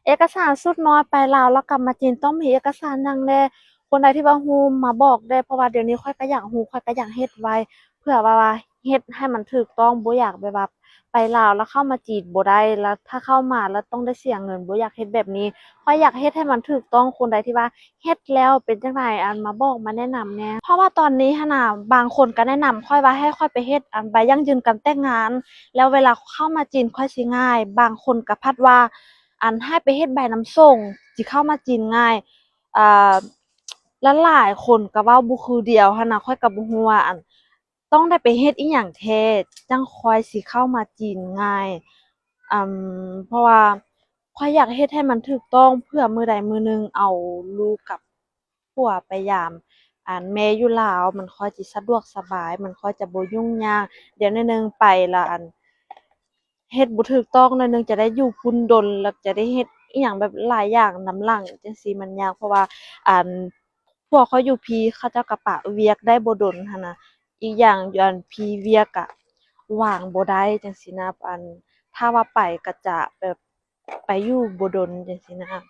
เอกสารสุดน้อยไปลาวแล้วกลับมาจีนต้องมีเอกสารหยังแหน่คนใดที่ว่าฮู้มาบอกได้เพราะว่าเดี๋ยวนี้ข้อยก็อยากฮู้ข้อยก็อยากเฮ็ดไว้เพื่อว่าเฮ็ดให้มันถูกต้องบ่อยากแบบว่าไปลาวแล้วเข้ามาจีนบ่ได้แล้วถ้าเข้ามาแล้วต้องได้เสียเงินบ่อยากเฮ็ดแบบนี้ข้อยอยากเฮ็ดให้มันถูกต้องคนใดที่ว่าเฮ็ดแล้วเป็นจั่งใดมาบอกมาแนะนำแหน่เพราะว่าตอนนี้หั้นน่ะบางคนก็แนะนำข้อยว่าให้ข้อยไปเฮ็ดใบยั่งยืนการแต่งงานแล้วเวลาเข้ามาจีนค่อยสิง่ายบางคนก็พัดว่า ให้ไปเฮ็ดใบนำส่งสิเข้ามาจีนง่ายอ่าแล้วหลายคนก็เว้าบ่คือเดียวหั้นน่ะข้อยก็บ่ฮู้ว่าต้องได้ไปเฮ็ดอิหยังแท้จั่งค่อยสิเข้ามาจีนง่ายเพราะว่าข้อยอยากเฮ็ดให้มันถูกต้องเพื่อมื้อใดมื้อหนึ่งเอาลูกกับผัวไปยามแม่อยู่ลาวมันค่อยสิสะดวกสบายมันค่อยจะบ่ยุ่งยากเดี๋ยวหน่อยหนึ่งไปแล้วเฮ็ดบ่ถูกต้องหน่อยหนึ่งจะได้อยู่พุ่นดนแล้วจะได้เฮ็ดอิหยังแบบหลายอย่างนำหลังจั่งซี้มันยากเพราะว่าอั่นพวกเขาอยู่พีเขาเจ้าก็ปะเวียกได้บ่ดนหั้นนะอีกอย่างพีเวียกอะว่างบ่ได้จังซี้นะถ้าว่าไปก็จะแบบไปอยู่บ่ดนจังซี้นะ